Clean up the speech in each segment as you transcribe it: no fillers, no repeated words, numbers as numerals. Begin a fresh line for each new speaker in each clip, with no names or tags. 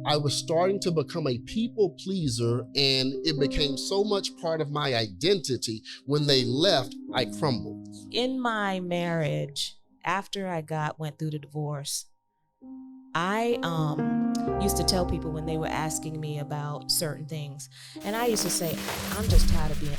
I was starting to become a people pleaser, and it became so much part of my identity. When they left, I crumbled.
In my marriage, after I went through the divorce, I used to tell people when they were asking me about certain things, and I used to say, I'm just tired of being.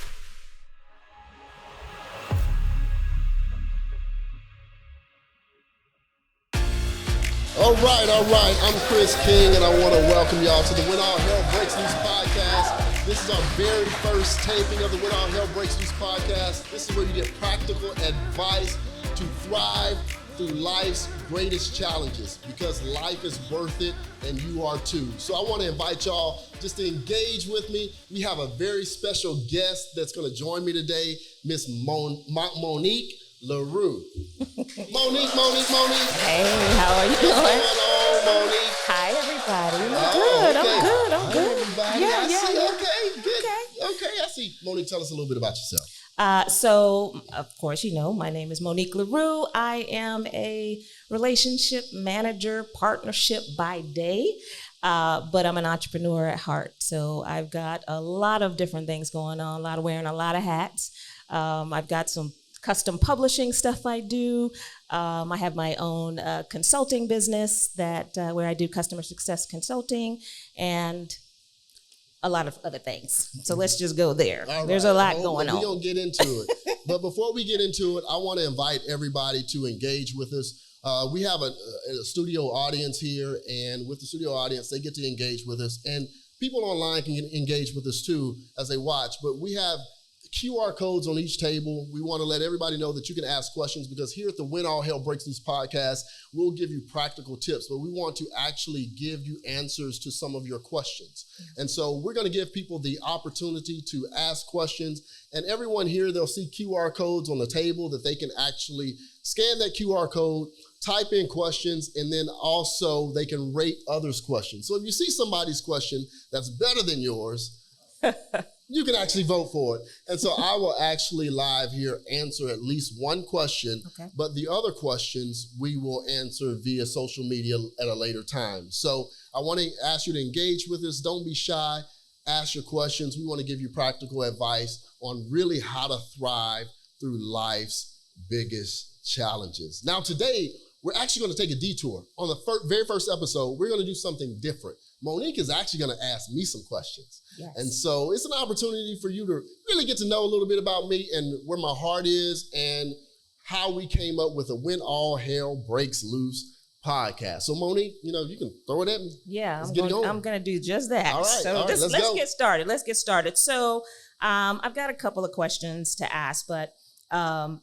All right. I'm Chris King, and I want to welcome y'all to the When All Hell Breaks Loose podcast. This is our very first taping of the When All Hell Breaks Loose podcast. This is where you get practical advice to thrive through life's greatest challenges, because life is worth it, and you are too. So I want to invite y'all just to engage with me. We have a very special guest that's going to join me today, Miss Monique LaRue. Monique.
Hey, how are you doing?
What's going on, Monique?
Hi, everybody.
I'm good. Everybody.
Yeah.
Okay, I see. Monique, tell us a little bit about yourself.
So, of course, my name is Monique LaRue. I am a relationship manager, partnership by day, but I'm an entrepreneur at heart. So I've got a lot of different things going on, wearing a lot of hats. I've got some custom publishing stuff I do. I have my own consulting business where I do customer success consulting and a lot of other things. So let's just go there. There's a lot going on.
We're going to get into it. But before we get into it, I want to invite everybody to engage with us. We have a studio audience here, and with the studio audience, they get to engage with us. And people online can engage with us too as they watch. But we have QR codes on each table. We want to let everybody know that you can ask questions, because here at the When All Hell Breaks Loose podcast, we'll give you practical tips, but we want to actually give you answers to some of your questions. And so we're going to give people the opportunity to ask questions, and everyone here, they'll see QR codes on the table that they can actually scan that QR code, type in questions, and then also they can rate others' questions. So if you see somebody's question that's better than yours, you can actually vote for it. And so I will actually live here answer at least one question, but the other questions we will answer via social media at a later time. So I want to ask you to engage with us. Don't be shy. Ask your questions. We want to give you practical advice on really how to thrive through life's biggest challenges. Now today, we're actually going to take a detour. On the very first episode, we're going to do something different. Monique is actually going to ask me some questions.
Yes.
And so it's an opportunity for you to really get to know a little bit about me and where my heart is and how we came up with a When All Hell Breaks Loose podcast. So Monique, you can throw it at me.
Yeah, I'm going to do just that.
All right,
so
let's
get started. Let's get started. So I've got a couple of questions to ask, but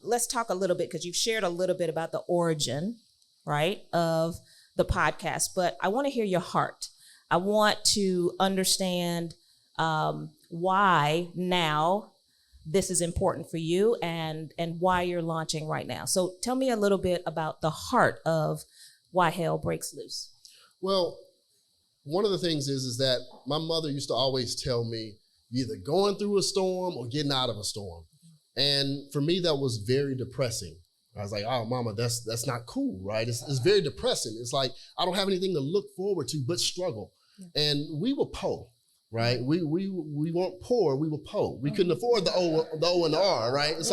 let's talk a little bit, because you've shared a little bit about the origin, right, of the podcast, but I want to hear your heart. I want to understand why now this is important for you and why you're launching right now. So tell me a little bit about the heart of Why Hell Breaks Loose.
Well, one of the things is that my mother used to always tell me, either going through a storm or getting out of a storm. And for me, that was very depressing. I was like, oh, mama, that's not cool, right? It's very depressing. It's like, I don't have anything to look forward to but struggle. Yeah. And we were poor, right? We weren't poor, we were poor. We couldn't afford the O and the R, right? It's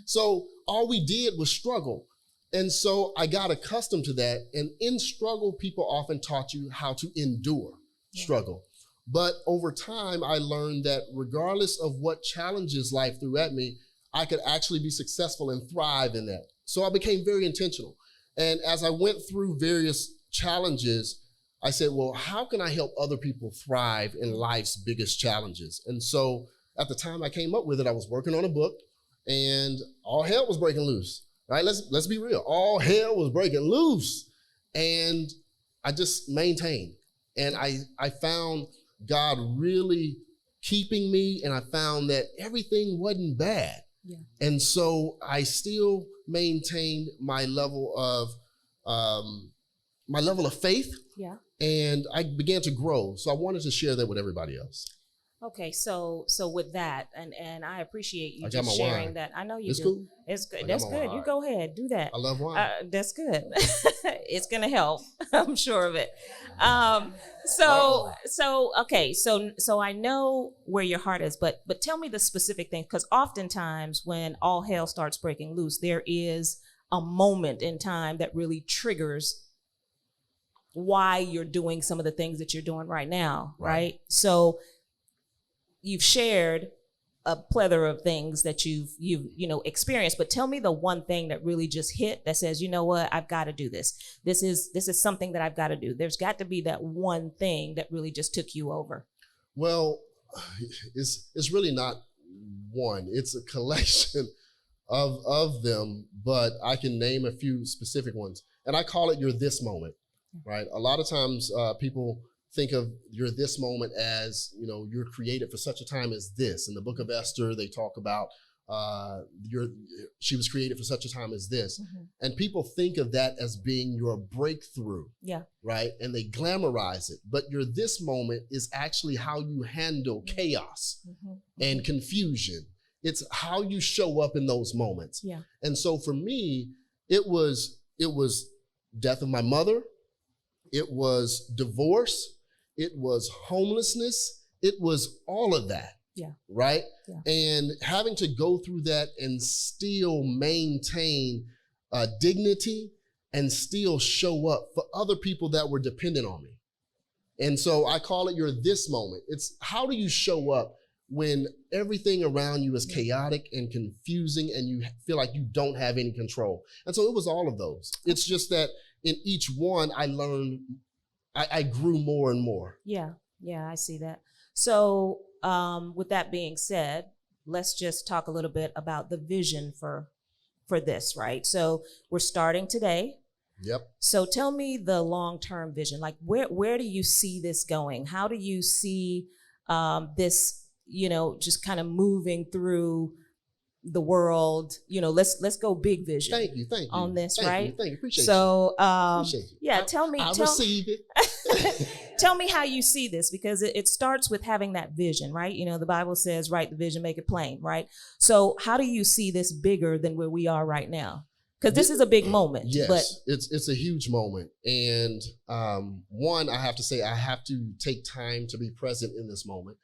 so all we did was struggle. And so I got accustomed to that. And in struggle, people often taught you how to endure struggle. But over time, I learned that regardless of what challenges life threw at me, I could actually be successful and thrive in that. So I became very intentional. And as I went through various challenges, I said, well, how can I help other people thrive in life's biggest challenges? And so at the time I came up with it, I was working on a book, and all hell was breaking loose, right? Let's be real. All hell was breaking loose. And I just maintained. And I found God really keeping me, and I found that everything wasn't bad. Yeah. And so I still maintained my level of faith. Yeah. And I began to grow. So I wanted to share that with everybody else.
Okay, so with that, and I appreciate you
I got
just
my
sharing
wine.
that. I know you
It's
do.
cool.
It's good.
I got
That's
my
good.
wine.
You go ahead, do that.
I love wine.
That's good. It's gonna help. I'm sure of it. Okay. So I know where your heart is, but tell me the specific thing, because oftentimes when all hell starts breaking loose, there is a moment in time that really triggers why you're doing some of the things that you're doing right now, right? So you've shared a plethora of things that you've experienced, but tell me the one thing that really just hit that says, you know what, I've got to do this. This is something that I've got to do. There's got to be that one thing that really just took you over.
Well, it's really not one. It's a collection of them, but I can name a few specific ones. And I call it your this moment, right? A lot of times people think of your this moment as, you're created for such a time as this. In the book of Esther, they talk about she was created for such a time as this. Mm-hmm. And people think of that as being your breakthrough, right? And they glamorize it. But your this moment is actually how you handle chaos and confusion. It's how you show up in those moments. Yeah. And so for me, it was death of my mother. It was divorce. It was homelessness. It was all of that. Yeah. Right? Yeah. And having to go through that and still maintain dignity and still show up for other people that were dependent on me. And so I call it your this moment. It's how do you show up when everything around you is chaotic and confusing and you feel like you don't have any control. And so it was all of those. It's just that in each one, I learned, I grew more and more.
Yeah, I see that. So with that being said, let's just talk a little bit about the vision for this, right? So we're starting today.
Yep.
So tell me the long-term vision. Like where do you see this going? How do you see this, just kind of moving through the world? Let's go big vision.
Thank you
on this, right?
Thank you. Appreciate
you.
Appreciate you.
Yeah, tell me.
I receive it.
Tell me how you see this, because it starts with having that vision, right? The Bible says, write the vision, make it plain, right? So how do you see this bigger than where we are right now? Because this is a big moment.
Yes,
but
it's a huge moment. And one, I have to say, I have to take time to be present in this moment.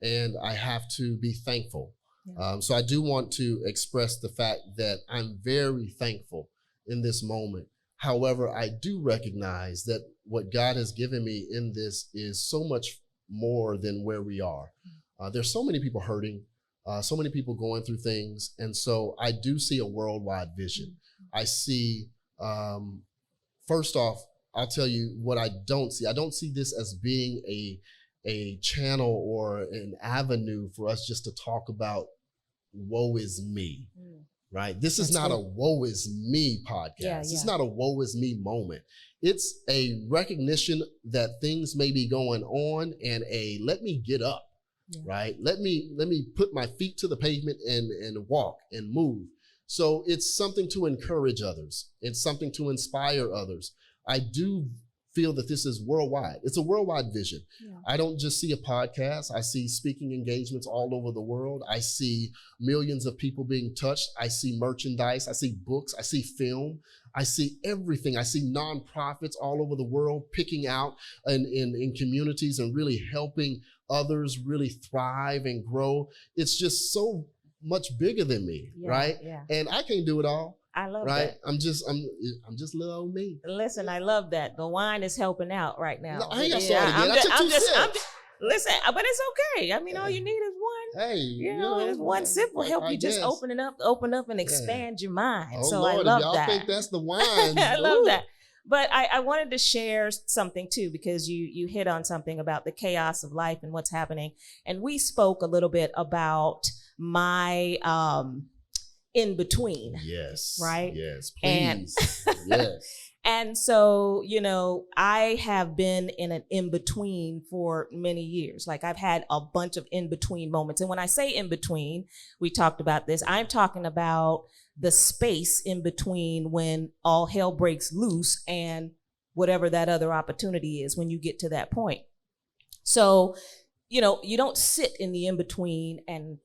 And I have to be thankful. Yeah. So I do want to express the fact that I'm very thankful in this moment. However, I do recognize that what God has given me in this is so much more than where we are. There's so many people hurting, so many people going through things. And so I do see a worldwide vision. I see, first off, I'll tell you what I don't see. I don't see this as being a channel or an avenue for us just to talk about woe is me, right? This is not a woe is me podcast. It's not a woe is me moment. It's a recognition that things may be going on and let me get up, right? Let me put my feet to the pavement and walk and move. So it's something to encourage others. It's something to inspire others. I do feel that this is worldwide. It's a worldwide vision. Yeah. I don't just see a podcast. I see speaking engagements all over the world. I see millions of people being touched. I see merchandise. I see books. I see film. I see everything. I see nonprofits all over the world picking out in communities and really helping others really thrive and grow. It's just so much bigger than me, right? Yeah. And I can't do it all.
I love
that.
I'm
just little old me.
Listen, I love that. The wine is helping out right now.
No, I ain't got started yet.
Listen, but it's okay. I mean, all you need is one.
Hey,
just one sip will help you just open up and expand your mind.
Oh,
so
Lord,
I love
y'all
that.
think that's the wine.
I love that. But I wanted to share something too, because you hit on something about the chaos of life and what's happening. And we spoke a little bit about my in between.
Yes.
Right?
Yes. Please. Yes.
And so, I have been in an in-between for many years. Like I've had a bunch of in-between moments. And when I say in-between, we talked about this, I'm talking about the space in between when all hell breaks loose and whatever that other opportunity is when you get to that point. So, you don't sit in the in-between and,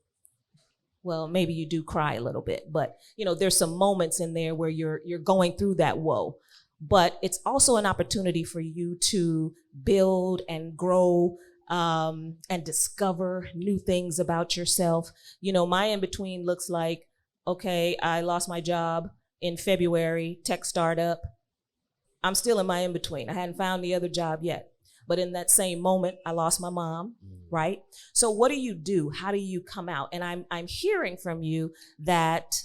well, maybe you do cry a little bit, but there's some moments in there where you're going through that woe. But it's also an opportunity for you to build and grow and discover new things about yourself. My in-between looks like, okay, I lost my job in February, tech startup. I'm still in my in-between. I hadn't found the other job yet. But in that same moment, I lost my mom, right? So what do you do? How do you come out? And I'm hearing from you that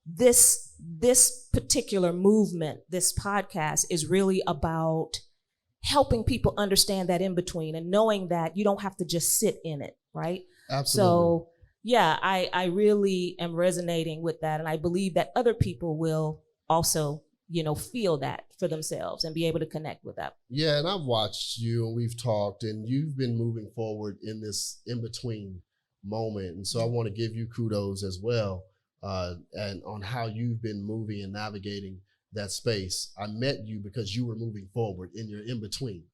this particular movement, this podcast, is really about helping people understand that in between and knowing that you don't have to just sit in it, right?
Absolutely.
So yeah, I really am resonating with that, and I believe that other people will also feel that for themselves and be able to connect with that.
Yeah, and I've watched you and we've talked, and you've been moving forward in this in-between moment. And so I want to give you kudos as well, and on how you've been moving and navigating that space. I met you because you were moving forward in your in-between,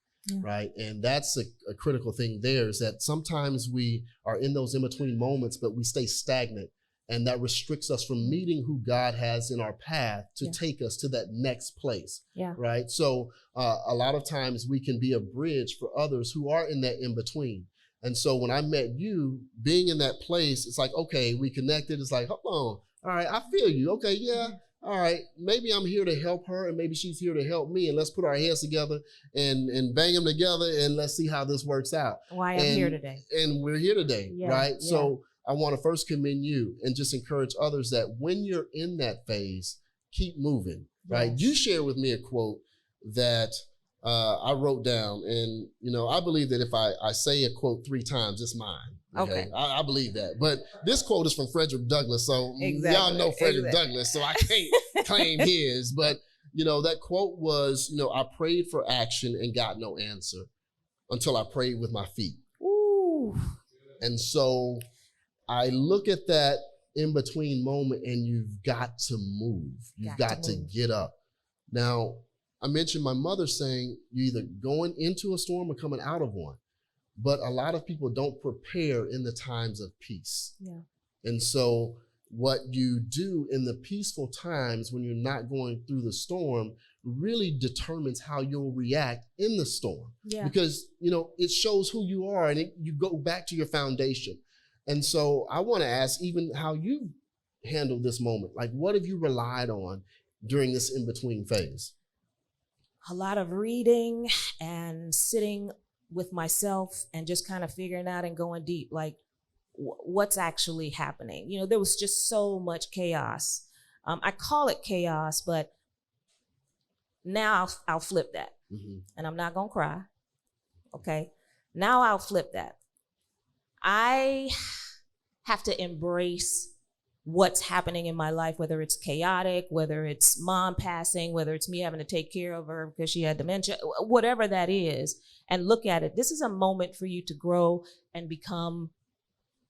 right? And that's a critical thing there, is that sometimes we are in those in-between moments, but we stay stagnant. And that restricts us from meeting who God has in our path to take us to that next place, right? So a lot of times we can be a bridge for others who are in that in-between. And so when I met you, being in that place, it's like, okay, we connected. It's like, hold on. All right, I feel you. Okay, yeah. All right, maybe I'm here to help her and maybe she's here to help me, and let's put our heads together and bang them together and let's see how this works out.
Why I'm here today.
And we're here today, right? Yeah. So I want to first commend you and just encourage others that when you're in that phase, keep moving, right? Yes. You shared with me a quote that I wrote down, and I believe that if I say a quote 3 times, it's mine. Okay. I believe that. But this quote is from Frederick Douglass, so y'all know Frederick Douglass, so I can't claim his. But that quote was, I prayed for action and got no answer until I prayed with my feet.
Ooh.
And so I look at that in-between moment, and you've got to move. You've got to get up. Now, I mentioned my mother saying you're either going into a storm or coming out of one. But a lot of people don't prepare in the times of peace. Yeah. And so what you do in the peaceful times when you're not going through the storm really determines how you'll react in the storm. Yeah. Because, it shows who you are, and you go back to your foundation. And so I want to ask even how you handled this moment. Like, what have you relied on during this in-between phase?
A lot of reading and sitting with myself and just kind of figuring out and going deep, like what's actually happening. There was just so much chaos. I call it chaos, but now I'll flip that. And I'm not going to cry. Okay. Now I'll flip that. I have to embrace what's happening in my life, whether it's chaotic, whether it's mom passing, whether it's me having to take care of her because she had dementia, whatever that is, and look at it. This is a moment for you to grow and become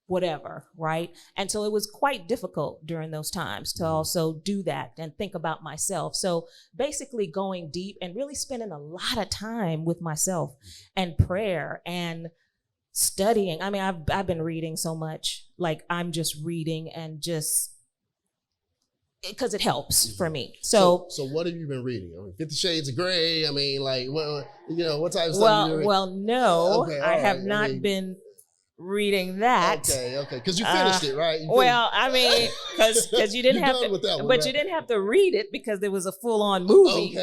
whatever, right? And so it was quite difficult during those times to also do that and think about myself. So basically going deep and really spending a lot of time with myself and prayer and studying. I mean, I've been reading so much, like I'm just reading and just because it helps for me. So
what have you been reading? 50 Shades of Grey. I mean, like, what type of stuff?
Well, no, I have not been reading that.
Okay, because you finished it, right?
I mean, because you didn't have to, you didn't have to read it because there was a full-on movie.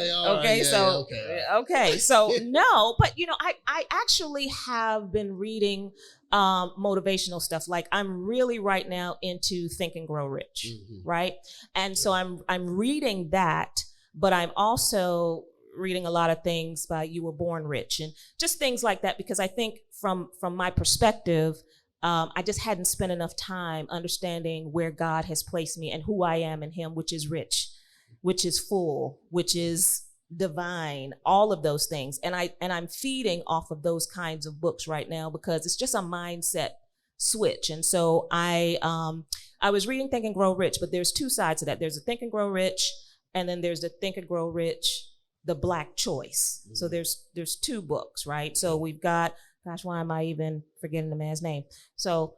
So no, but I actually have been reading motivational stuff. Like I'm really right now into Think and Grow Rich, right? And so I'm reading that, but I'm also reading a lot of things by You Were Born Rich and just things like that, because I think from my perspective, I just hadn't spent enough time understanding where God has placed me and who I am in Him, which is rich, which is full, which is divine, all of those things. And I'm feeding off of those kinds of books right now because it's just a mindset switch. And so I was reading Think and Grow Rich, but there's 2 sides to that. There's the Think and Grow Rich, and then there's the Think and Grow Rich, the Black choice. So there's 2 books, right? So we've got gosh, why am I even forgetting the man's name? So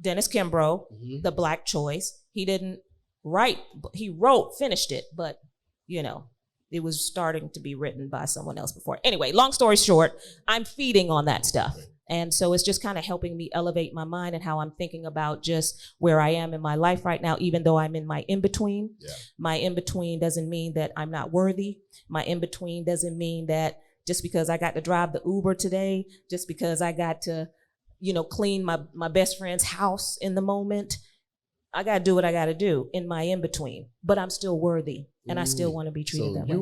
Dennis Kimbrough,
Mm-hmm.
The Black Choice. He didn't write, he wrote, finished it, but you know, it was starting to be written by someone else before. Anyway, long story short, I'm feeding on that stuff. And so it's just kind of helping me elevate my mind and how I'm thinking about just where I am in my life right now, even though I'm in my in-between.
Yeah.
My in-between doesn't mean that I'm not worthy. My in-between doesn't mean that just because I got to drive the Uber today, just because I got to, you know, clean my best friend's house in the moment, I got to do what I got to do in my in-between. But I'm still worthy, and I still want to be treated that way.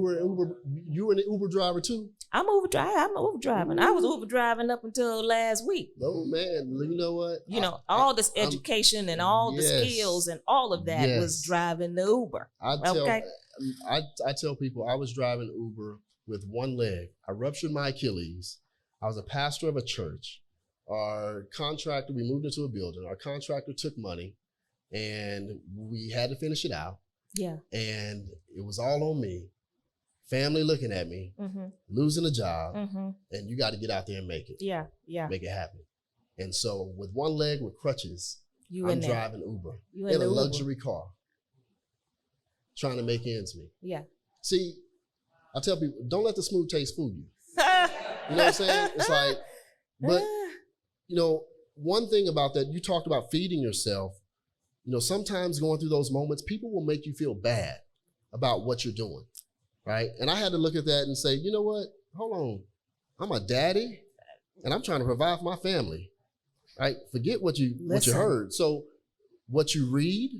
You were an Uber driver too?
I'm Uber driving. I was Uber driving up until last week.
Oh man, you know what?
You know, all this education and all the skills and all of that was driving the Uber.
I tell people I was driving Uber with one leg. I ruptured my Achilles. I was a pastor of a church. Our contractor, we moved into a building. Our contractor took money and we had to finish it out.
Yeah.
And it was all on me. Family looking at me, losing a job, and you got to get out there and make it.
Yeah.
Make it happen. And so with one leg with crutches, I'm driving Uber in a luxury car, trying to make ends meet.
Yeah.
See, I tell people, don't let the smooth taste fool you. You know what I'm saying? It's like, but, you know, one thing about that, you talked about feeding yourself. You know, sometimes going through those moments, people will make you feel bad about what you're doing. Right. And I had to look at that and say, you know what? Hold on. I'm a daddy and I'm trying to provide for my family. Right. Forget what you heard. So what you read,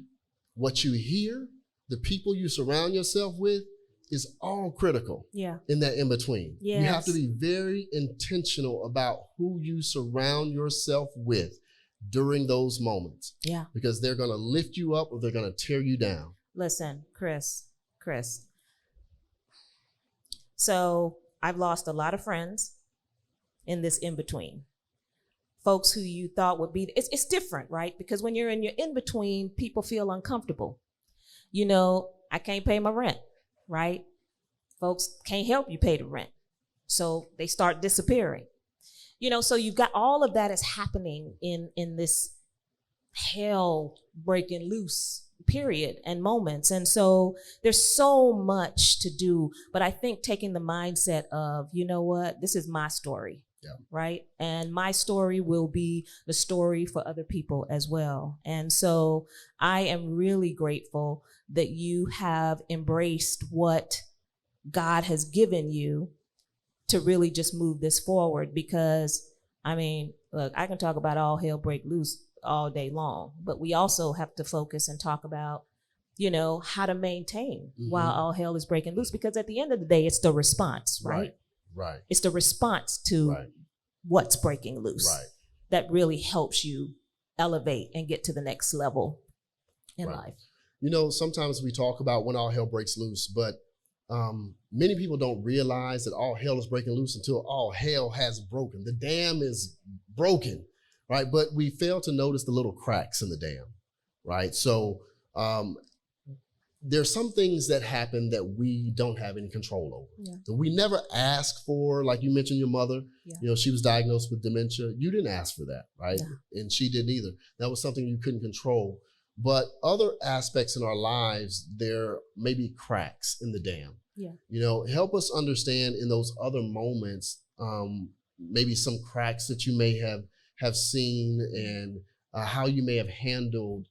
what you hear, the people you surround yourself with is all critical in that in-between. Yes. You have to be very intentional about who you surround yourself with during those moments. Yeah. Because they're going to lift you up or they're going to tear you down.
Listen, Chris. So I've lost a lot of friends in this in-between. Folks who you thought would be, it's different, right? Because when you're in your in-between, people feel uncomfortable. You know, I can't pay my rent, right? Folks can't help you pay the rent. So they start disappearing. You know, so you've got all of that is happening in this hell breaking loose period and moments. And so there's so much to do, but I think taking the mindset of, you know what, this is my story, right? And my story will be the story for other people as well. And so I am really grateful that you have embraced what God has given you to really just move this forward, because I mean, look, I can talk about all hell break loose all day long, but we also have to focus and talk about, you know, how to maintain while all hell is breaking loose, because at the end of the day, it's the response, right?
Right.
It's the response to what's breaking loose that really helps you elevate and get to the next level in life.
You know, sometimes we talk about when all hell breaks loose, but many people don't realize that all hell is breaking loose until all hell has broken. The dam is broken. Right, but we fail to notice the little cracks in the dam, right? So there's some things that happen that we don't have any control over. Yeah. So we never ask for, like you mentioned your mother, you know, she was diagnosed with dementia. You didn't ask for that, right? Yeah. And she didn't either. That was something you couldn't control. But other aspects in our lives, there may be cracks in the dam. Yeah. You know, help us understand in those other moments, maybe some cracks that you may have seen and how you may have handled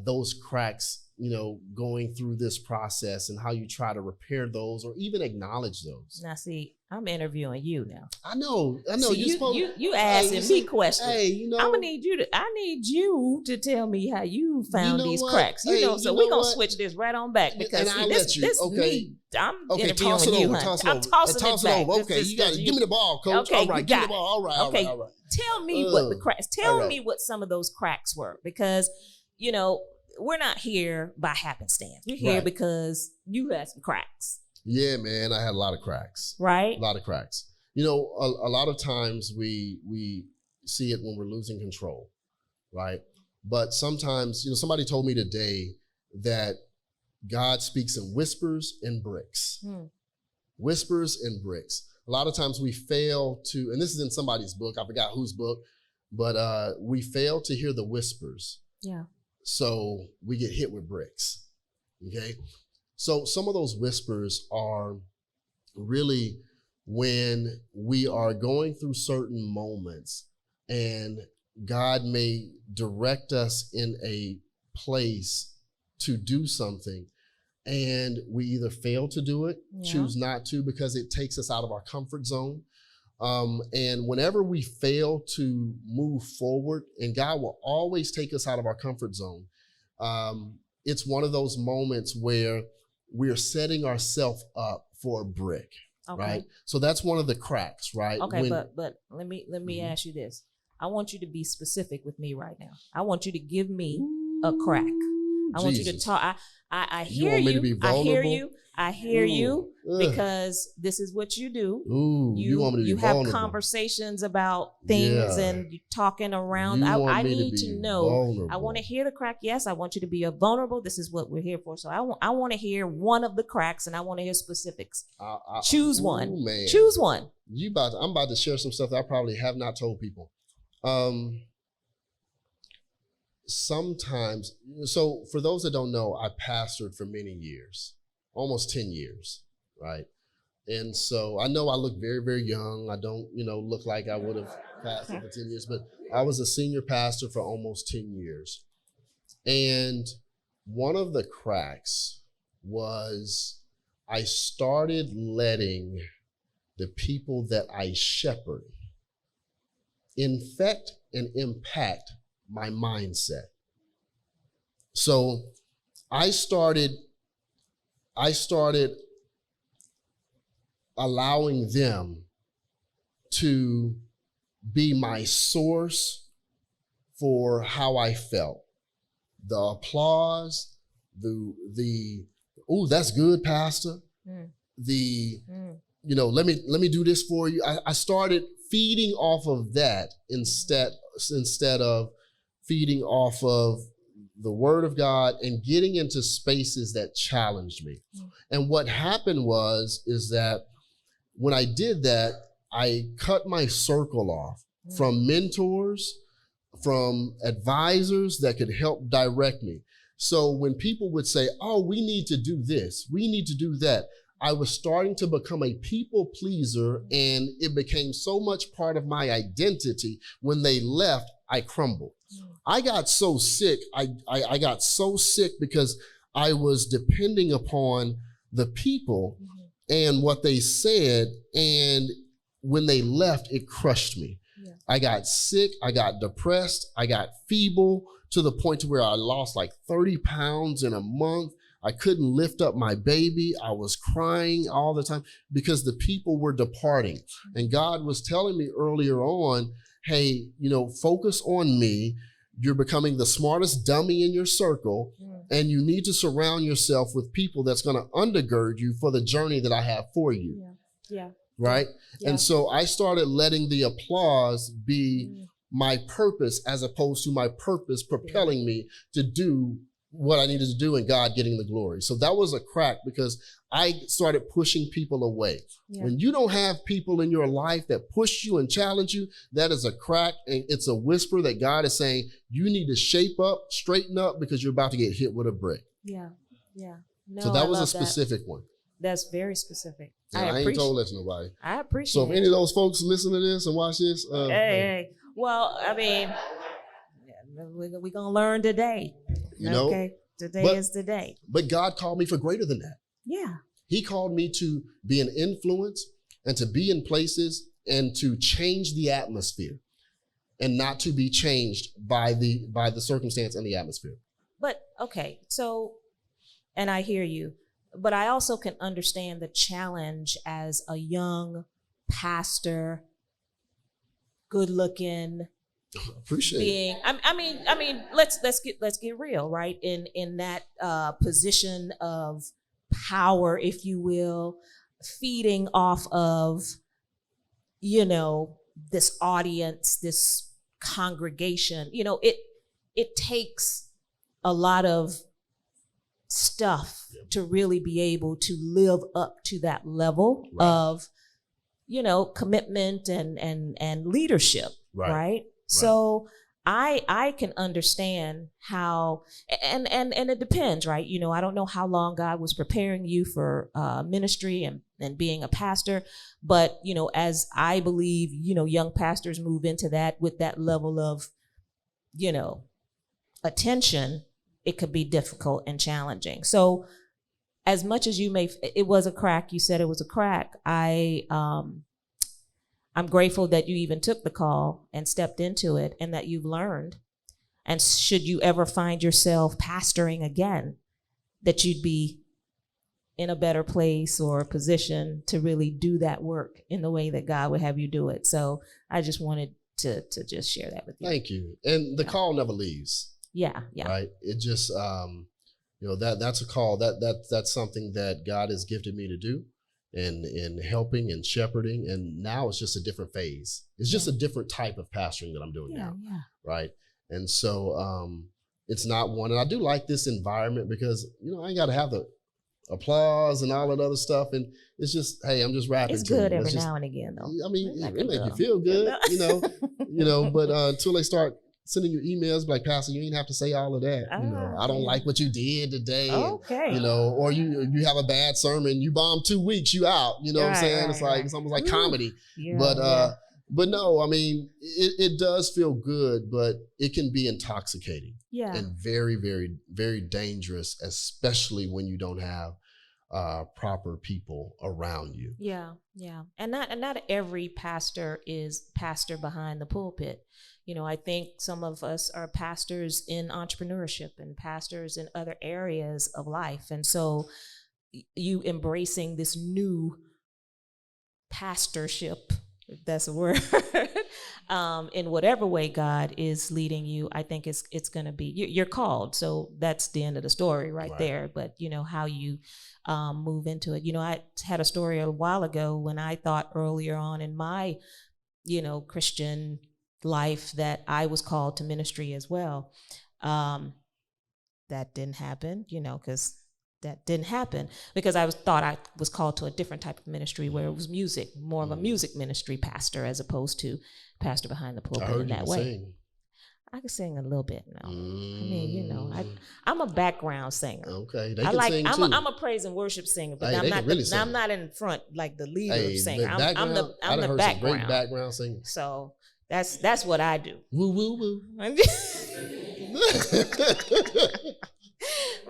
those cracks, you know, going through this process, and how you try to repair those or even acknowledge those.
Now, see, I'm interviewing you now.
I know.
See, you asking me questions.
Hey, you know,
I need you to tell me how you found these cracks. You know, so we're gonna switch this right on back, because this me. I'm interviewing you, honey. I'm tossing it back.
Okay, you got to give me the ball, coach.
Okay,
all right, give me the ball. All right.
Tell me what the cracks. Tell me what some of those cracks were, because you know we're not here by happenstance. We're here because you had some cracks.
Yeah, man, I had a lot of cracks.
Right,
a lot of cracks. You know, a lot of times we see it when we're losing control, right? But sometimes, you know, somebody told me today that God speaks in whispers and bricks. Whispers and bricks. a lot of times we fail to, and this is in somebody's book, I forgot whose book, but we fail to hear the whispers.
Yeah.
So we get hit with bricks, okay? So some of those whispers are really when we are going through certain moments and God may direct us in a place to do something, and we either fail to do it, choose not to because it takes us out of our comfort zone. And whenever we fail to move forward, and God will always take us out of our comfort zone, it's one of those moments where we're setting ourselves up for a brick, right? So that's one of the cracks, right?
Okay, but let me ask you this. I want you to be specific with me right now. I want you to give me a crack. I want you to talk. I hear you. I hear you. I hear you because this is what you do.
You want me to be
you have
vulnerable.
Conversations about things and you're talking around. I need to know. Vulnerable. I want to hear the crack. Yes, I want you to be vulnerable. This is what we're here for. So I want to hear one of the cracks and I want to hear specifics. Choose one. Man. Choose one.
I'm about to share some stuff that I probably have not told people. Sometimes, so for those that don't know, I pastored for many years, almost 10 years, right? And so I know I look very, very young. I don't, look like I would have pastored for 10 years, but I was a senior pastor for almost 10 years. And one of the cracks was I started letting the people that I shepherd infect and impact my mindset. So I started allowing them to be my source for how I felt. The applause, the oh, that's good, Pastor. Let me do this for you. I started feeding off of that instead of feeding off of the Word of God and getting into spaces that challenged me. And what happened is that when I did that, I cut my circle off from mentors, from advisors that could help direct me. So when people would say, oh, we need to do this, we need to do that, I was starting to become a people pleaser, and it became so much part of my identity. When they left, I crumbled. I got so sick. I got so sick because I was depending upon the people and what they said. And when they left, it crushed me. Yeah. I got sick. I got depressed. I got feeble to the point to where I lost like 30 pounds in a month. I couldn't lift up my baby. I was crying all the time because the people were departing. And God was telling me earlier on, hey, focus on me. You're becoming the smartest dummy in your circle, and you need to surround yourself with people that's going to undergird you for the journey that I have for you.
Yeah.
Right?
Yeah.
And so I started letting the applause be my purpose as opposed to my purpose propelling me to do what I needed to do and God getting the glory. So that was a crack because I started pushing people away. Yeah. When you don't have people in your life that push you and challenge you, that is a crack, and it's a whisper that God is saying, you need to shape up, straighten up, because you're about to get hit with a brick.
Yeah. No,
so that was a specific one.
That's very specific.
Yeah, I ain't told that to nobody.
I appreciate it.
So if any of those folks listen to this and watch this.
Hey. Well, I mean, we're going to learn today. Okay, today is the day.
But God called me for greater than that.
Yeah.
He called me to be an influence and to be in places and to change the atmosphere and not to be changed by the circumstance and the atmosphere.
But, okay, so, and I hear you, but I also can understand the challenge as a young pastor, good looking,
appreciate it.
I mean, let's get real, right? In that position of power, if you will, feeding off of, this audience, this congregation. It takes a lot of stuff to really be able to live up to that level of, commitment and leadership, right? So I can understand how, and it depends, right? I don't know how long God was preparing you for ministry and being a pastor, but as I believe, young pastors move into that with that level of, attention, it could be difficult and challenging. So as much as it was a crack, you said it was a crack. I'm grateful that you even took the call and stepped into it and that you've learned. And should you ever find yourself pastoring again, that you'd be in a better place or position to really do that work in the way that God would have you do it. So I just wanted to just share that with you.
Thank you. And the call never leaves.
Yeah.
Right. It just, that's a call that's something that God has gifted me to do. And helping and shepherding, and now it's just a different phase. It's just a different type of pastoring that I'm doing now, right? And so it's not one, and I do like this environment because I ain't got to have the applause and all that other stuff, and it's just, hey, I'm just rapping.
It's good every now and again, though.
I mean, it make you feel good, But until they start sending you emails like, Pastor, you ain't have to say all of that. I don't like what you did today.
Okay.
And, or you have a bad sermon, you bomb 2 weeks, you out. You know what I'm saying? It's like, it's almost like comedy. Yeah, but no, I mean, it does feel good, but it can be intoxicating. Yeah. And very, very, very dangerous, especially when you don't have proper people around you.
Yeah. And not every pastor is pastor behind the pulpit. I think some of us are pastors in entrepreneurship and pastors in other areas of life. And so you embracing this new pastorship, if that's a word, in whatever way God is leading you, I think it's going to be, you're called. So that's the end of the story right there. But, how you move into it. I had a story a while ago when I thought earlier on in my, Christian life that I was called to ministry as well. That didn't happen, because I thought I was called to a different type of ministry where it was music, more of a music ministry pastor as opposed to pastor behind the pulpit in that way. Sing. I can sing a little bit now. I mean, I'm a background singer.
Okay, they can sing too.
I'm a praise and worship singer, but I'm not in front like the leader singer. I'm the background. Some great background singing. So that's what I do.
Woo woo woo.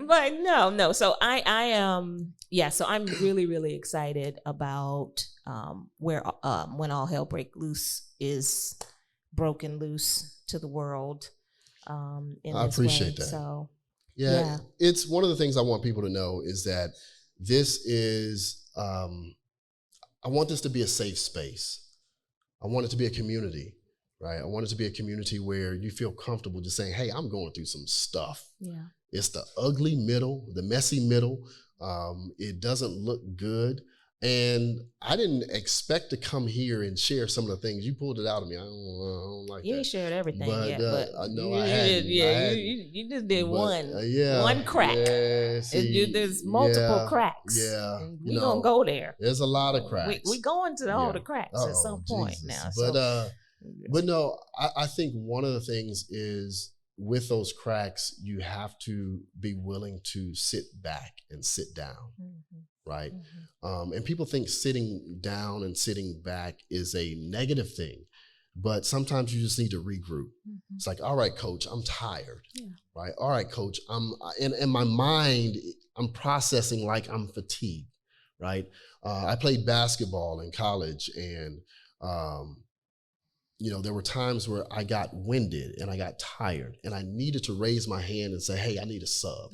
But no. So I am, so I'm really, really excited about where When All Hell Break Loose is broken loose to the world. I appreciate that. So
it's one of the things I want people to know is that this is, I want this to be a safe space. I want it to be a community. Right. I want it to be a community where you feel comfortable just saying, hey, I'm going through some stuff. Yeah. It's the ugly middle, the messy middle. It doesn't look good. And I didn't expect to come here and share some of the things. You pulled it out of me. I don't like
you
that.
ain't shared everything yet, but
I know I hadn't.
You just did one crack. Yeah, see, there's multiple cracks.
Yeah.
We're going to go there.
There's a lot of cracks.
We're going to all the cracks at some point now.
But no, I think one of the things is with those cracks, you have to be willing to sit back and sit down, right? And people think sitting down and sitting back is a negative thing, but sometimes you just need to regroup. It's like, all right, coach, I'm tired, right? All right, coach, I'm in my mind, I'm processing like I'm fatigued, right? I played basketball in college, and there were times where I got winded and I got tired and I needed to raise my hand and say, hey, I need a sub.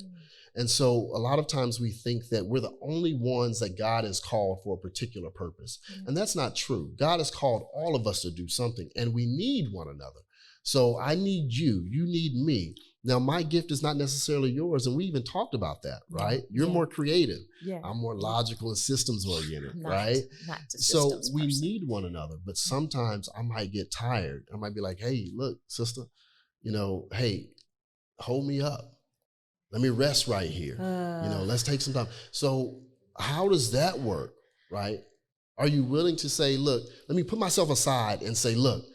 And so a lot of times we think that we're the only ones that God has called for a particular purpose. And that's not true. God has called all of us to do something, and we need one another. So I need you. You need me. Now, my gift is not necessarily yours, and we even talked about that, right? You're more creative. I'm more logical and systems-oriented, right?
Not
so we need one another, but sometimes I might get tired. I might be like, hey, look, sister, hey, hold me up. Let me rest right here. Let's take some time. So how does that work, right? Are you willing to say, look, let me put myself aside and say, look,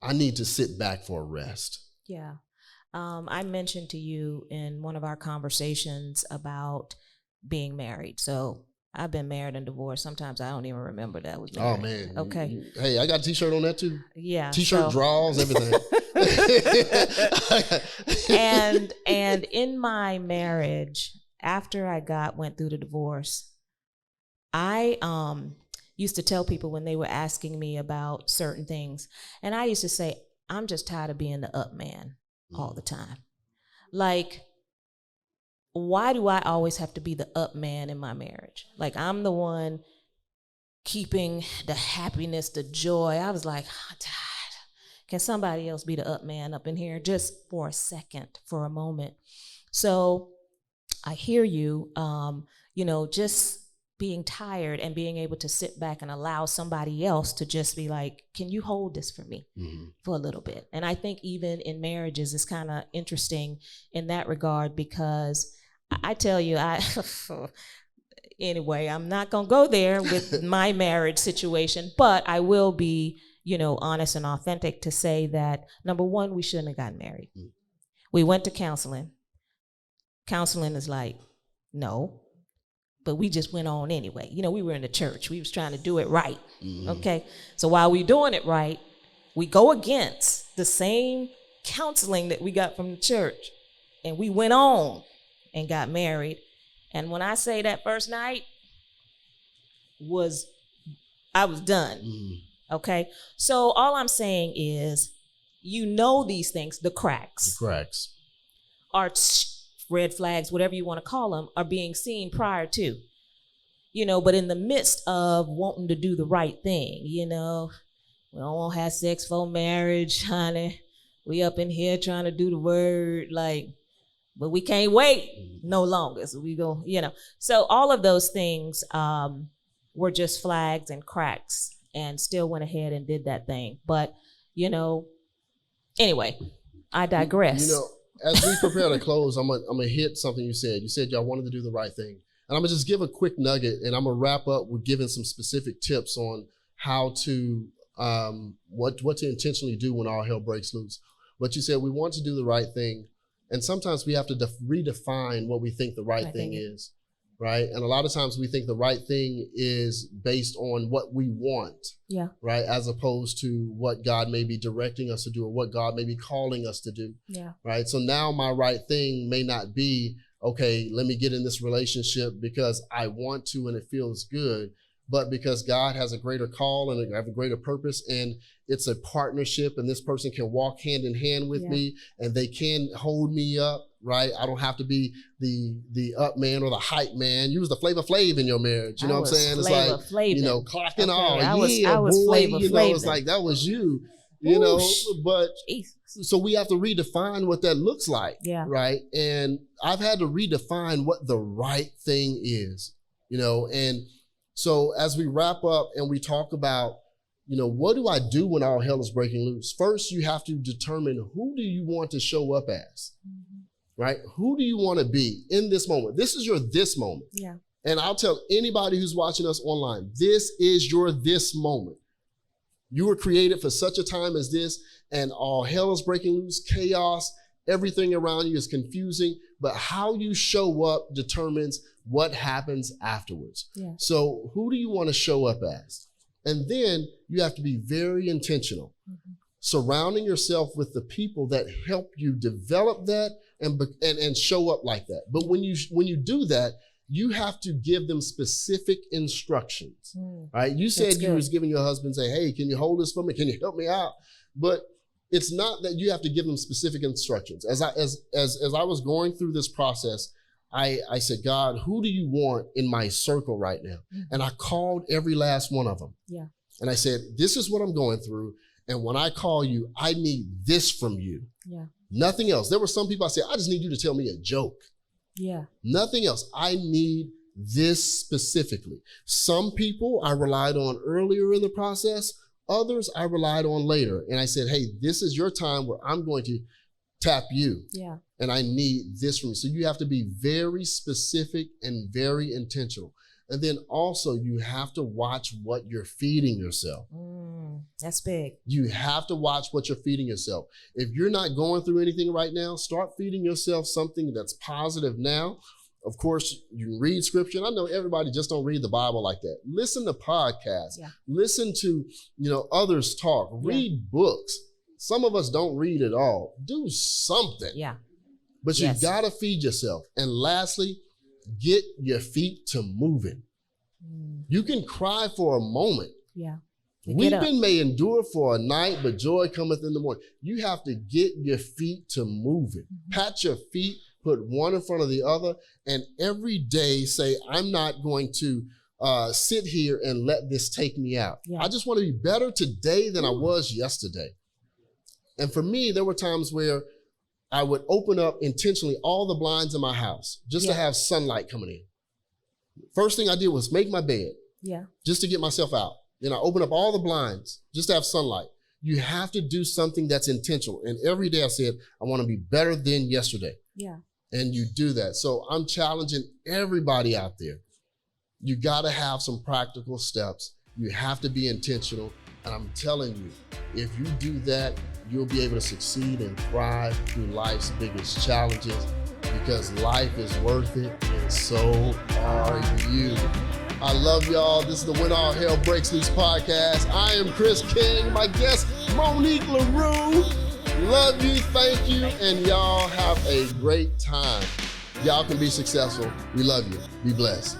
I need to sit back for a rest?
Yeah. I mentioned to you in one of our conversations about being married. So I've been married and divorced. Sometimes I don't even remember that I was married.
Oh, man.
Okay.
Hey, I got a T-shirt on that too.
Yeah.
T-shirt, draws, everything.
and in my marriage, after I went through the divorce, I used to tell people when they were asking me about certain things, and I used to say, I'm just tired of being the up man all the time. Like, why do I always have to be the up man in my marriage? Like, I'm the one keeping the happiness, the joy. I was like, I'm tired. Can somebody else be the up man up in here just for a second, for a moment? So I hear you, just being tired and being able to sit back and allow somebody else to just be like, can you hold this for me for a little bit? And I think even in marriages, it's kind of interesting in that regard, because I tell you, anyway, I'm not going to go there with my marriage situation, but I will be, honest and authentic to say that, number one, we shouldn't have gotten married. We went to counseling. Counseling is like, no. But we just went on anyway. We were in the church. We was trying to do it right, okay? So while we're doing it right, we go against the same counseling that we got from the church. And we went on and got married. And when I say that first night, I was done, okay? So all I'm saying is, these things, the cracks. Are red flags, whatever you want to call them, are being seen prior to, but in the midst of wanting to do the right thing, we don't want to have sex for marriage, honey. We up in here trying to do the word, but we can't wait no longer. So we go, So all of those things were just flags and cracks, and still went ahead and did that thing. But, anyway, I digress.
As we prepare to close, I'm gonna hit something you said. You said y'all wanted to do the right thing. And I'm gonna just give a quick nugget, and I'm gonna wrap up with giving some specific tips on how to, what to intentionally do when all hell breaks loose. But you said we want to do the right thing, and sometimes we have to redefine what we think the right thing is, right? And a lot of times we think the right thing is based on what we want, right? As opposed to what God may be directing us to do, or what God may be calling us to do, right? So now my right thing may not be, okay, let me get in this relationship because I want to and it feels good, but because God has a greater call and have a greater purpose, and it's a partnership, and this person can walk hand in hand with me, and they can hold me up, right? I don't have to be the up man or the hype man. You was the Flavor Flav in your marriage. You know what I'm saying? It's like, clocking all.
I was
boy,
Flavor Flav.
It's like, that was you, but
Jesus.
So we have to redefine what that looks like, right? And I've had to redefine what the right thing is, and so as we wrap up and we talk about, what do I do when all hell is breaking loose? First, you have to determine, who do you want to show up as, right? Who do you want to be in this moment? This is your this moment.
Yeah.
And I'll tell anybody who's watching us online, this is your this moment. You were created for such a time as this, and all hell is breaking loose, chaos, everything around you is confusing, but how you show up determines what happens afterwards.
Yeah.
So who do you want to show up as? And then you have to be very intentional, surrounding yourself with the people that help you develop that and show up like that. But when you do that, you have to give them specific instructions, right? You said you was giving your husband, say, hey, can you hold this for me? Can you help me out? But it's not that you have to give them specific instructions. As I was going through this process, I said, God, who do you want in my circle right now? And I called every last one of them. Yeah. And I said, this is what I'm going through. And when I call you, I need this from you. Yeah. Nothing else. There were some people I said, I just need you to tell me a joke. Yeah. Nothing else. I need this specifically. Some people I relied on earlier in the process. Others I relied on later. And I said, hey, this is your time where I'm going to tap you. Yeah. And I need this from you. So you have to be very specific and very intentional. And then also you have to watch what you're feeding yourself.
That's big.
You have to watch what you're feeding yourself. If you're not going through anything right now, start feeding yourself something that's positive now. Of course, you can read scripture. And I know everybody just don't read the Bible like that. Listen to podcasts.
Yeah.
Listen to, others talk. Read books. Some of us don't read at all. Do something.
Yeah.
But you gotta feed yourself. And lastly, get your feet to moving. You can cry for a moment.
Yeah.
Weeping may endure for a night, but joy cometh in the morning. You have to get your feet to moving. Pat your feet, put one in front of the other, and every day say, I'm not going to sit here and let this take me out. I just want to be better today than I was yesterday. And for me, there were times where I would open up intentionally all the blinds in my house just to have sunlight coming in. First thing I did was make my bed just to get myself out. Then I open up all the blinds just to have sunlight. You have to do something that's intentional. And every day I said, I want to be better than yesterday. Yeah. And you do that. So I'm challenging everybody out there. You got to have some practical steps. You have to be intentional. And I'm telling you, if you do that, you'll be able to succeed and thrive through life's biggest challenges, because life is worth it, and so are you. I love y'all. This is the When All Hell Breaks Loose podcast. I am Chris King. My guest, Monique LaRue. Love you, thank you, and y'all have a great time. Y'all can be successful. We love you. Be blessed.